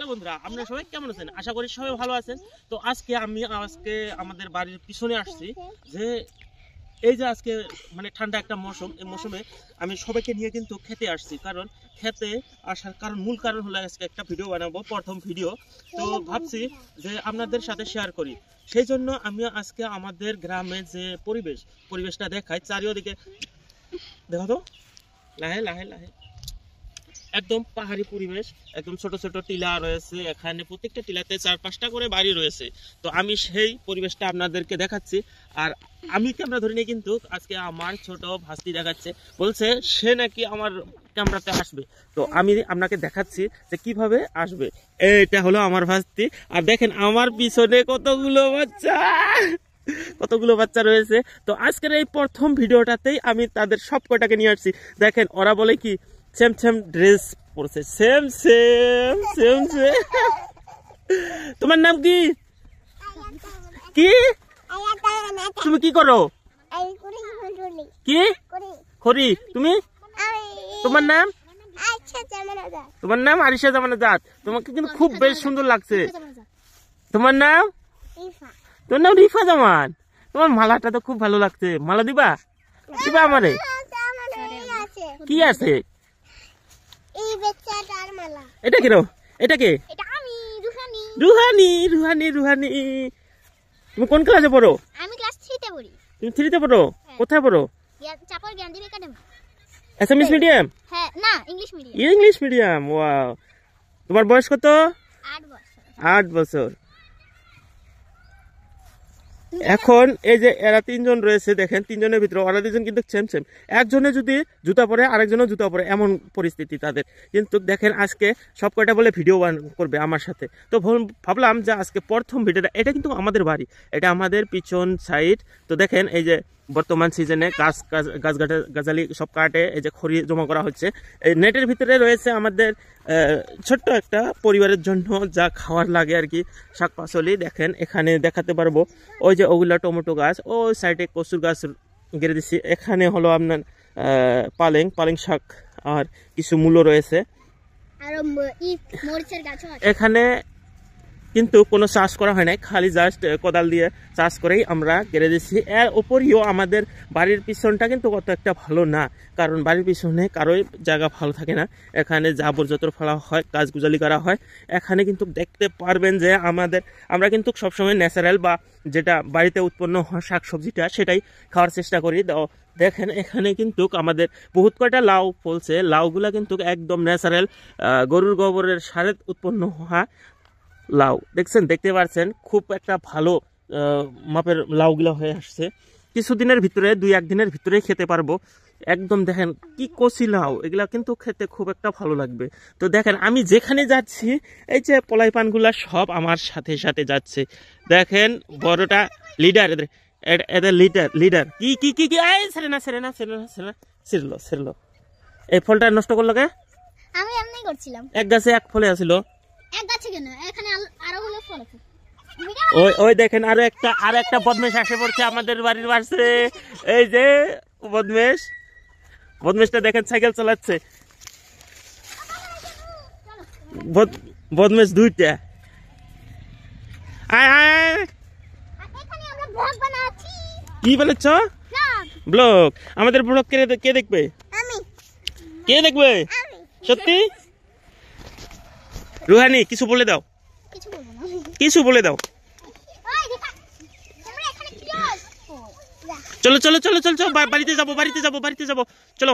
বন্ধুরা, আপনারা সবাই কেমন আছেন? আশা করি সবাই ভালো আছেন। তো আজকে আমাদের বাড়ির পিছনে আসছি যে এই যে আজকে মানে ঠান্ডা একটা মৌসুম, এই মৌসুমে আমি সবাইকে নিয়ে কিন্তু খেতে আসছি। কারণ খেতে আসার মূল কারণ হলো আজকে একটা ভিডিও বানাবো, প্রথম ভিডিও। তো ভাবছি যে আপনাদের সাথে শেয়ার করি। সেই জন্য আমি আজকে আমাদের গ্রামের যে পরিবেশটা দেখাই। চারিদিকে দেখো তো, লাহে লাহে লাহে একদম পাহাড়ি পরিবেশ, একদম ছোট ছোট টিলা রয়েছে এখানে, প্রত্যেকটা টিলাতে 4-5টা করে বাড়ি রয়েছে। তো আমি সেই পরিবেশটা আপনাদেরকে দেখাচ্ছি। আর আমি ক্যামেরা ধরে নিয়ে কিন্তু আজকে আমার ছোট ভাস্তি দেখাচ্ছে, বলছে সে নাকি আমার ক্যামেরাতে আসবে। তো আমি আপনাকে দেখাচ্ছি যে কিভাবে আসবে। এটা হলো আমার ভাস্তি, আর দেখেন আমার পিছনে কতগুলো বাচ্চা রয়েছে। তো আজকের এই প্রথম ভিডিওটাতেই আমি তাদের সব কটাকে নিয়ে আসছি। দেখেন ওরা বলে কি সেম সেম ড্রেস পরছে, সেম সেম সেম সেম। তোমার নাম কি? কি তুমি কি করো? কি খড়ি? তুমি তোমার নাম? তোমার নাম আরিশা জামানা জাত। তোমাকে কিন্তু খুব বেশ সুন্দর লাগছে। তোমার নাম? তোমার নাম রিফা জামান। তোমার মালাটা তো খুব ভালো লাগছে। মালা দিবা? দিবা আমারে? কি আছে এটা? কি এটা কে? Rouhani Rouhani Rouhani. তুমি কোন ক্লাসে পড়ো? আমি ক্লাস 3 তে পড়ি। তুমি 3 তে পড়ো? কোথায় পড়ো? চাপর জ্ঞানদীপ একাডেমি। SMS medium? হ্যাঁ, না English medium. English medium, wow. তোমার বয়স কত? 8 বছর। 8 বছর। এখন এই যে এরা 3 জন রয়েছে, দেখেন 3 জনের ভিতরে ওরা 2 জন কিন্তু সেম সেম। একজনে যদি জুতা পরে আরেকজনও জুতা পরে, এমন পরিস্থিতি তাদের। কিন্তু দেখেন আজকে সব কয়টা বলে ভিডিও করবে আমার সাথে। তো ভাবলাম যে আজকে প্রথম ভিডিওটা, এটা কিন্তু আমাদের বাড়ি, এটা আমাদের পিছন সাইড। তো দেখেন এই যে বর্তমান সিজনে গাছগাছালি সব কাটে, এই যে খড়ি জমা করা হচ্ছে। এই নেটের ভিতরে রয়েছে আমাদের ছোট্ট একটা পরিবারের জন্য যা খাওয়ার লাগে আর কি, শাক পাচলি। দেখেন এখানে দেখাতে পারবো, ওই যে ওগুলা টমেটো গাছ, ওই সাইডে কচুর গাছ গেড়ে দিচ্ছি। এখানে হলো আপনার পালেং শাক, আর কিছু মূলো রয়েছে। এখানে কিন্তু কোনো চাষ করা হয় নাই, খালি জাস্ট কোদাল দিয়ে চাষ করেই আমরা কেড়ে দিচ্ছি। এর উপরিও আমাদের বাড়ির পিছনটা কিন্তু অত একটা ভালো না, কারণ বাড়ির পিছনে কারোই জায়গা ভালো থাকে না। এখানে জাবর জতর ফেলা হয়, গাছগুজালি করা হয়। এখানে কিন্তু দেখতে পারবেন যে আমরা কিন্তু সবসময় ন্যাচারাল বা যেটা বাড়িতে উৎপন্ন হয় শাকসবজিটা, সেটাই খাওয়ার চেষ্টা করি। দেখেন এখানে কিন্তু আমাদের বহুত কয়টা লাউ ফলছে। লাউগুলা কিন্তু একদম ন্যাচারাল, গরুর গোবরের সারে উৎপন্ন হওয়া লাউ। দেখতে পাচ্ছেন খুব একটা ভালো মাপের লাউগুলো হয়ে আসছে। কিছুদিনের ভিতরে, 2-1 দিনের ভিতরে খেতে পারবো। একদম দেখেন কি কচি লাউ, এগুলা কিন্তু খেতে খুব একটা ভালো লাগবে। তো দেখেন আমি যেখানে যাচ্ছি, এই যে পলাই পানগুলা সব আমার সাথে সাথে যাচ্ছে। দেখেন বড়টা লিডার, এদের লিডার কি কি কি কি ছেড়লো। এই ফলটা নষ্ট করলো কে? আমি এমনি করছিলাম। এক গাছে এক ফলে আছিল। এক গাছে কেন, এখানে আরো হলো ফল আছে। ওই দেখেন আরো একটা বদমেশ আসে পড়ছে আমাদের বাড়ির পাশে। এই যে বদমেশটা দেখেন সাইকেল চালাচ্ছে। বদমেশ 2টা। কি বলেছ? ব্লগ? আমাদের ব্লগ কে দেখবে? কে দেখবে? সত্যি? রুহানি কিছু বলে দাও। কিছু বলে দাও। চলো বাড়িতে যাবো চলো।